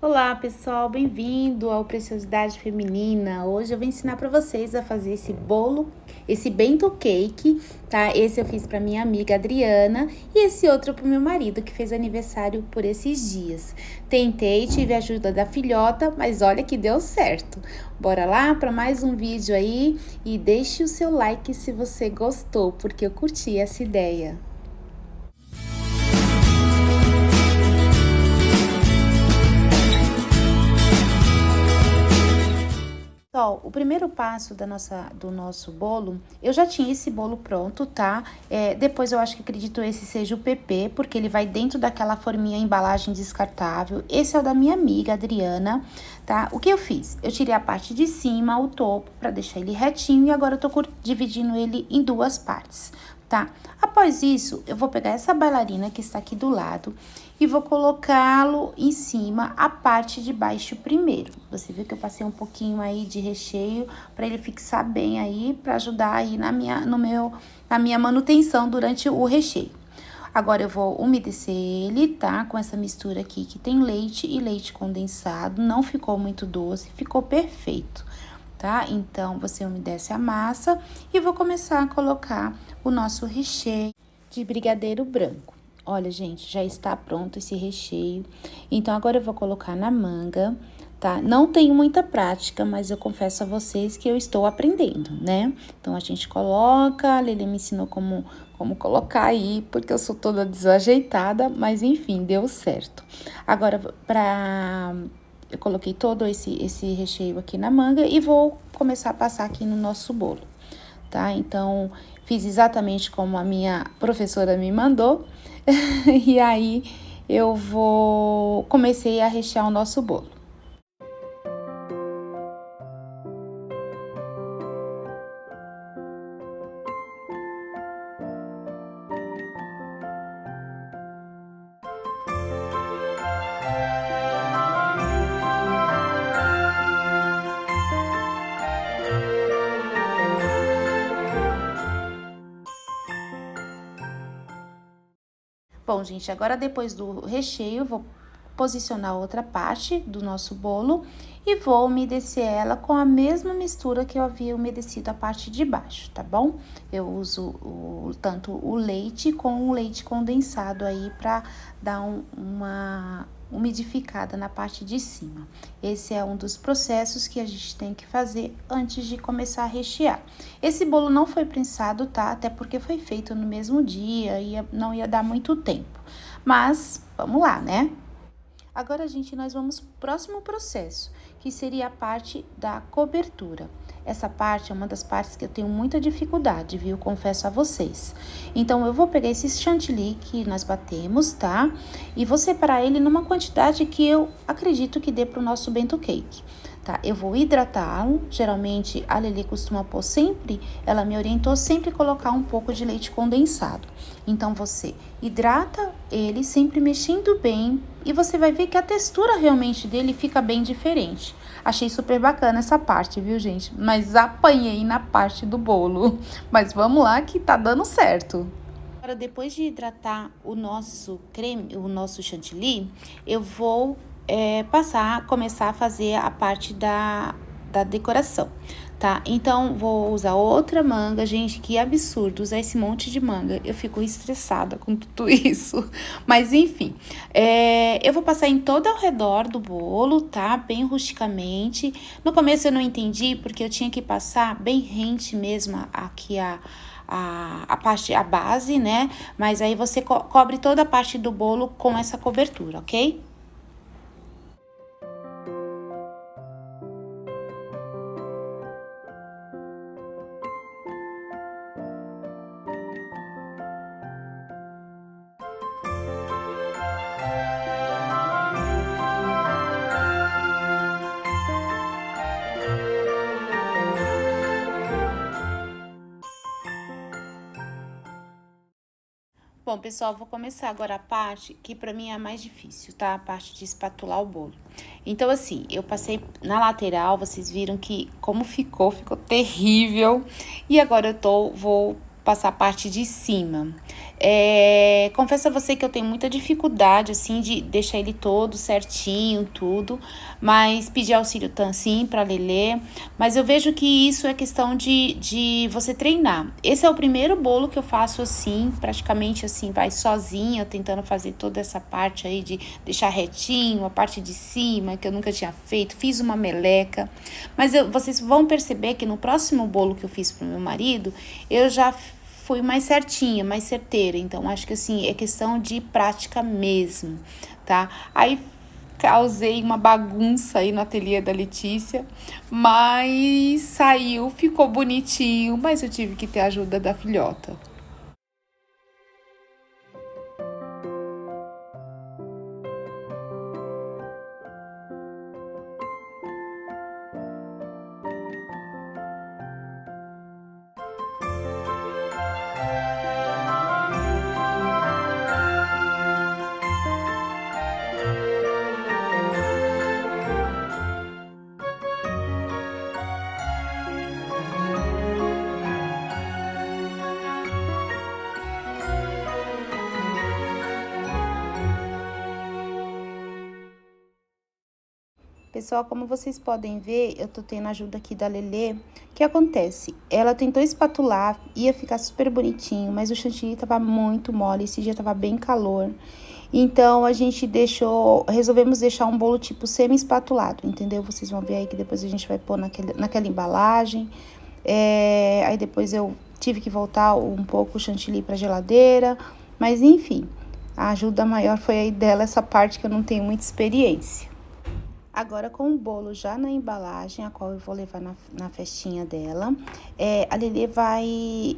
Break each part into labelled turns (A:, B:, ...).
A: Olá pessoal, bem-vindo ao Preciosidade Feminina. Hoje eu vou ensinar para vocês a fazer esse bolo, esse bento cake, tá? Esse eu fiz para minha amiga Adriana e esse outro para o meu marido que fez aniversário por esses dias. Tentei, tive a ajuda da filhota, mas olha que deu certo. Bora lá para mais um vídeo aí e deixe o seu like se você gostou, porque eu curti essa ideia. Ó, o primeiro passo do nosso bolo, eu já tinha esse bolo pronto, tá? Depois eu acho que acredito esse seja o PP, porque ele vai dentro daquela forminha embalagem descartável. Esse é o da minha amiga, Adriana, tá? O que eu fiz? Eu tirei a parte de cima, o topo, pra deixar ele retinho, e agora eu tô dividindo ele em duas partes, tá? Após isso, eu vou pegar essa bailarina que está aqui do lado e vou colocá-lo em cima, a parte de baixo primeiro. Você viu que eu passei um pouquinho aí de recheio para ele fixar bem aí, para ajudar aí na minha manutenção durante o recheio. Agora eu vou umedecer ele, tá? Com essa mistura aqui que tem leite e leite condensado. Não ficou muito doce, ficou perfeito, tá? Então, você umedece a massa e vou começar a colocar o nosso recheio de brigadeiro branco. Olha, gente, já está pronto esse recheio. Então, agora eu vou colocar na manga, tá? Não tenho muita prática, mas eu confesso a vocês que eu estou aprendendo, né? Então, a gente coloca, a Lelê me ensinou como colocar aí, porque eu sou toda desajeitada, mas enfim, deu certo. Agora, eu coloquei todo esse recheio aqui na manga e vou começar a passar aqui no nosso bolo, tá? Então, fiz exatamente como a minha professora me mandou. E aí, comecei a rechear o nosso bolo. Bom, gente, agora depois do recheio, vou posicionar outra parte do nosso bolo e vou umedecer ela com a mesma mistura que eu havia umedecido a parte de baixo, tá bom? Eu uso tanto o leite com o leite condensado aí pra dar uma umidificada na parte de cima. Esse é um dos processos que a gente tem que fazer antes de começar a rechear. Esse bolo não foi prensado, tá? Até porque foi feito no mesmo dia e não ia dar muito tempo. Mas, vamos lá, né? Agora, gente, nós vamos pro próximo processo, que seria a parte da cobertura. Essa parte é uma das partes que eu tenho muita dificuldade, viu? Confesso a vocês. Então, eu vou pegar esse chantilly que nós batemos, tá? E vou separar ele numa quantidade que eu acredito que dê pro nosso bento cake, tá? Eu vou hidratá-lo. Geralmente, a Lelê costuma pôr sempre, ela me orientou sempre colocar um pouco de leite condensado. Então, você hidrata ele sempre mexendo bem e você vai ver que a textura realmente dele fica bem diferente. Achei super bacana essa parte, viu, gente? Mas apanhei na parte do bolo. Mas vamos lá que tá dando certo. Agora, depois de hidratar o nosso creme, o nosso chantilly, eu vou começar a fazer a parte da decoração, tá? Então, vou usar outra manga. Gente, que absurdo usar esse monte de manga. Eu fico estressada com tudo isso. Mas, enfim, eu vou passar em todo ao redor do bolo, tá? Bem rusticamente. No começo eu não entendi, porque eu tinha que passar bem rente mesmo aqui a base, né? Mas aí você cobre toda a parte do bolo com essa cobertura, ok? Bom, pessoal, vou começar agora a parte que pra mim é a mais difícil, tá? A parte de espatular o bolo. Então, assim, eu passei na lateral, vocês viram que como ficou terrível. E agora vou passar a parte de cima. Confesso a você que eu tenho muita dificuldade, assim, de deixar ele todo certinho, tudo, mas pedi auxílio sim pra Lelê, mas eu vejo que isso é questão de você treinar. Esse é o primeiro bolo que eu faço assim, praticamente assim, vai sozinha, tentando fazer toda essa parte aí de deixar retinho, a parte de cima, que eu nunca tinha feito, fiz uma meleca, mas vocês vão perceber que no próximo bolo que eu fiz pro meu marido, eu já fui mais certinha, mais certeira. Então, acho que assim, é questão de prática mesmo, tá? Aí causei uma bagunça aí no ateliê da Letícia, mas saiu, ficou bonitinho, mas eu tive que ter a ajuda da filhota. Pessoal, como vocês podem ver, eu tô tendo ajuda aqui da Lelê. O que acontece? Ela tentou espatular, ia ficar super bonitinho, mas o chantilly tava muito mole, esse dia tava bem calor. Então, a gente resolvemos deixar um bolo tipo semi-espatulado, entendeu? Vocês vão ver aí que depois a gente vai pôr naquela embalagem. Aí depois eu tive que voltar um pouco o chantilly pra geladeira, mas enfim, a ajuda maior foi aí dela, essa parte que eu não tenho muita experiência. Agora, com o bolo já na embalagem, a qual eu vou levar na festinha dela, a Lelê vai...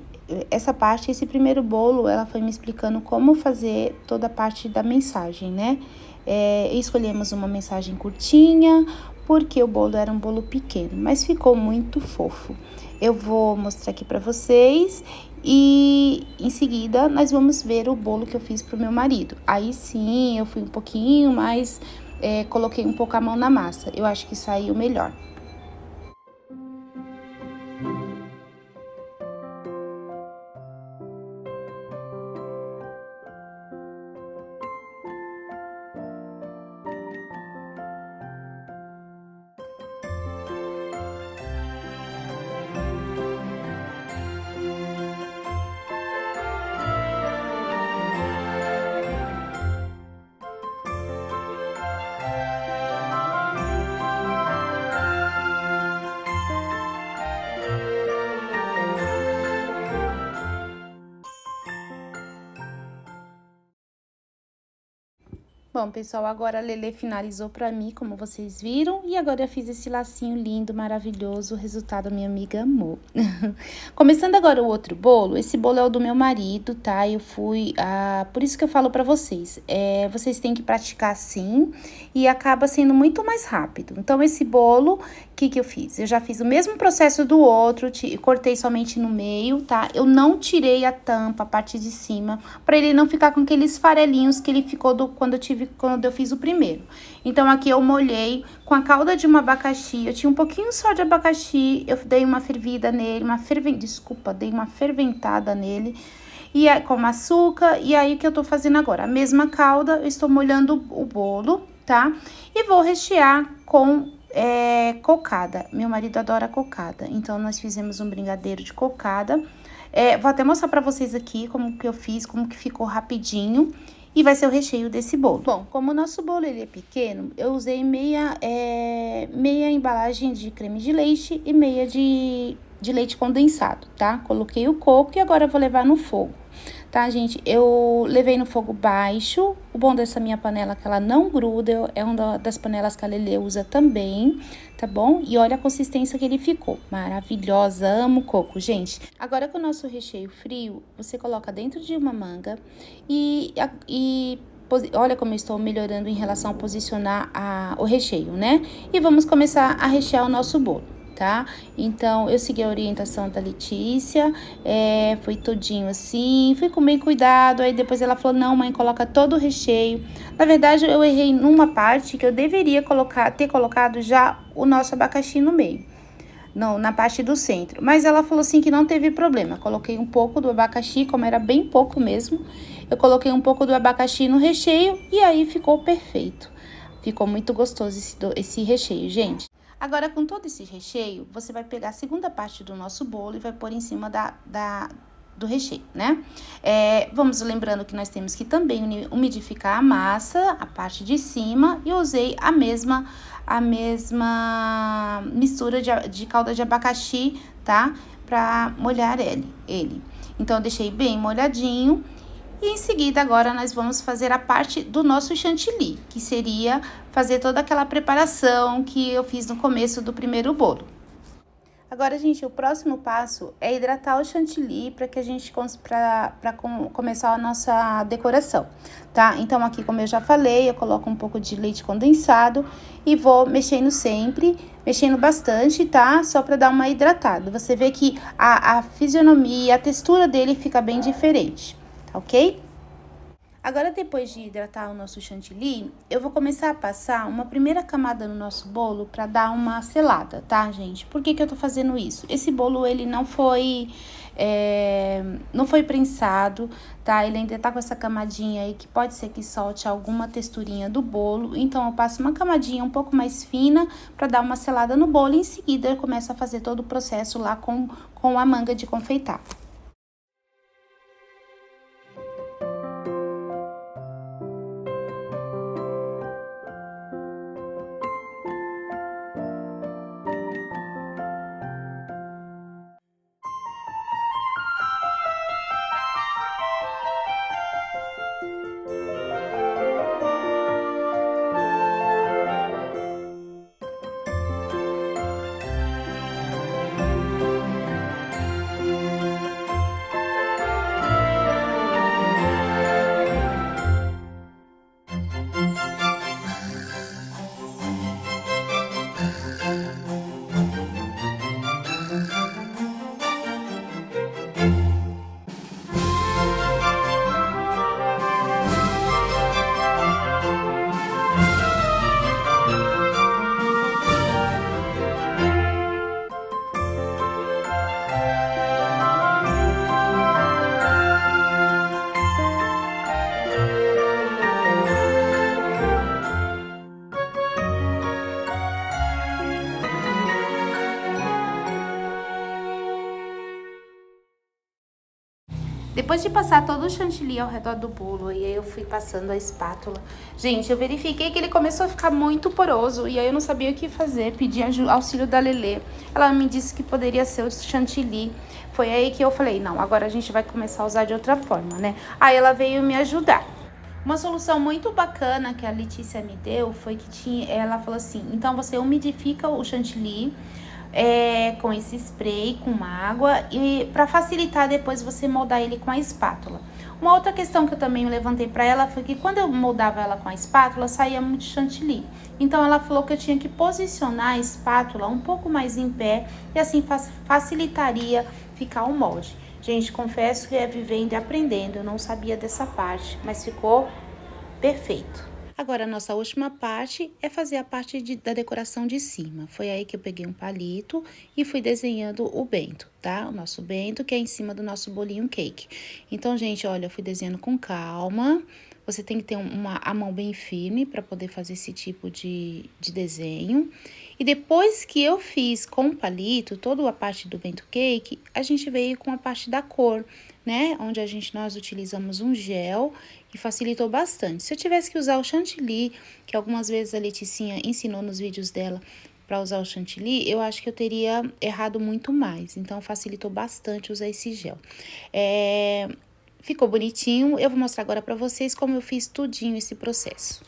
A: Essa parte, esse primeiro bolo, ela foi me explicando como fazer toda a parte da mensagem, né? Escolhemos uma mensagem curtinha, porque o bolo era um bolo pequeno, mas ficou muito fofo. Eu vou mostrar aqui pra vocês e em seguida nós vamos ver o bolo que eu fiz pro meu marido. Aí sim, eu fui um pouquinho mais... coloquei um pouco a mão na massa. Eu acho que saiu melhor. Bom, pessoal, agora a Lelê finalizou pra mim, como vocês viram, e agora eu fiz esse lacinho lindo, maravilhoso, o resultado a minha amiga amou. Começando agora o outro bolo, esse bolo é o do meu marido, tá? Por isso que eu falo pra vocês, vocês têm que praticar sim, e acaba sendo muito mais rápido. Então, esse bolo, o que eu fiz? Eu já fiz o mesmo processo do outro, cortei somente no meio, tá? Eu não tirei a tampa, a parte de cima, pra ele não ficar com aqueles farelinhos que ele ficou quando eu fiz o primeiro. Então, aqui eu molhei com a calda de um abacaxi, eu tinha um pouquinho só de abacaxi, eu dei uma fervida nele, dei uma ferventada nele, e com açúcar, e aí o que eu tô fazendo agora? A mesma calda, eu estou molhando o bolo, tá? E vou rechear com cocada. Meu marido adora cocada, então nós fizemos um brigadeiro de cocada. Vou até mostrar pra vocês aqui como que eu fiz, como que ficou rapidinho. E vai ser o recheio desse bolo. Bom, como o nosso bolo ele é pequeno, eu usei meia embalagem de creme de leite e meia de leite condensado, tá? Coloquei o coco e agora eu vou levar no fogo, tá, gente? Eu levei no fogo baixo. O bom dessa minha panela é que ela não gruda, é uma das panelas que a Lelê usa também, tá bom? E olha a consistência que ele ficou, maravilhosa, amo coco, gente. Agora com o nosso recheio frio, você coloca dentro de uma manga e olha como eu estou melhorando em relação a posicionar o recheio, né? E vamos começar a rechear o nosso bolo, tá? Então, eu segui a orientação da Letícia, foi todinho assim, fui com bem cuidado, aí depois ela falou, não, mãe, coloca todo o recheio. Na verdade, eu errei numa parte que eu deveria ter colocado já o nosso abacaxi no meio. na parte do centro. Mas ela falou assim que não teve problema. Coloquei um pouco do abacaxi, como era bem pouco mesmo. Eu coloquei um pouco do abacaxi no recheio e aí ficou perfeito. Ficou muito gostoso esse recheio, gente. Agora, com todo esse recheio, você vai pegar a segunda parte do nosso bolo e vai pôr em cima do recheio, né? Vamos lembrando que nós temos que também umidificar a massa, a parte de cima, e eu usei a mesma mistura de calda de abacaxi, tá? Pra molhar ele. Então, eu deixei bem molhadinho. E em seguida, agora, nós vamos fazer a parte do nosso chantilly, que seria fazer toda aquela preparação que eu fiz no começo do primeiro bolo. Agora, gente, o próximo passo é hidratar o chantilly para que a gente começar a nossa decoração, tá? Então, aqui, como eu já falei, eu coloco um pouco de leite condensado e vou mexendo sempre, mexendo bastante, tá? Só para dar uma hidratada. Você vê que a fisionomia, a textura dele fica bem diferente, tá ok? Agora, depois de hidratar o nosso chantilly, eu vou começar a passar uma primeira camada no nosso bolo para dar uma selada, tá, gente? Por que que eu tô fazendo isso? Esse bolo, ele não foi prensado, tá? Ele ainda tá com essa camadinha aí que pode ser que solte alguma texturinha do bolo. Então, eu passo uma camadinha um pouco mais fina para dar uma selada no bolo e em seguida eu começo a fazer todo o processo lá com a manga de confeitar. Depois de passar todo o chantilly ao redor do bolo, e aí eu fui passando a espátula. Gente, eu verifiquei que ele começou a ficar muito poroso, e aí eu não sabia o que fazer, pedi auxílio da Lelê. Ela me disse que poderia ser o chantilly. Foi aí que eu falei, não, agora a gente vai começar a usar de outra forma, né? Aí ela veio me ajudar. Uma solução muito bacana que a Letícia me deu foi que ela falou assim, então você umidifica o chantilly com esse spray, com água, e para facilitar depois você moldar ele com a espátula. Uma outra questão que eu também levantei para ela foi que quando eu moldava ela com a espátula, saía muito chantilly. Então ela falou que eu tinha que posicionar a espátula um pouco mais em pé e assim facilitaria ficar o molde. Gente, confesso que é vivendo e aprendendo, eu não sabia dessa parte, mas ficou perfeito. Agora, a nossa última parte é fazer a parte da decoração de cima. Foi aí que eu peguei um palito e fui desenhando o bento, tá? O nosso bento, que é em cima do nosso bolinho cake. Então, gente, olha, eu fui desenhando com calma. Você tem que ter a mão bem firme para poder fazer esse tipo de desenho. E depois que eu fiz com o palito toda a parte do bento cake, a gente veio com a parte da cor, né? Onde nós utilizamos um gel e facilitou bastante. Se eu tivesse que usar o chantilly, que algumas vezes a Leticinha ensinou nos vídeos dela para usar o chantilly, eu acho que eu teria errado muito mais. Então, facilitou bastante usar esse gel. Ficou bonitinho. Eu vou mostrar agora para vocês como eu fiz tudinho esse processo.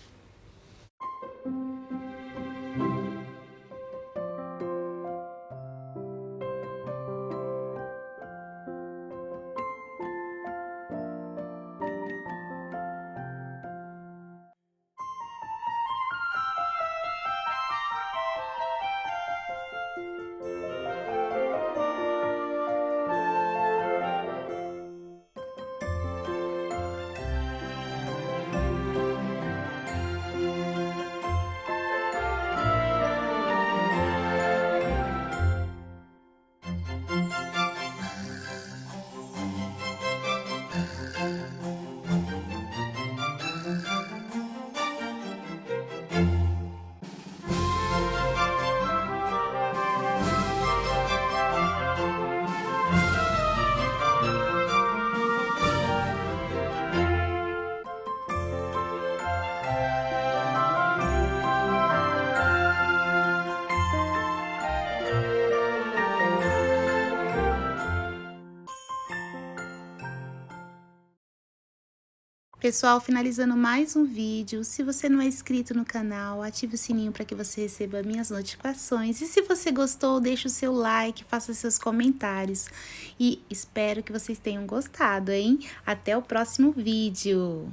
A: Pessoal, finalizando mais um vídeo, se você não é inscrito no canal, ative o sininho para que você receba minhas notificações. E se você gostou, deixe o seu like, faça seus comentários. E espero que vocês tenham gostado, hein? Até o próximo vídeo!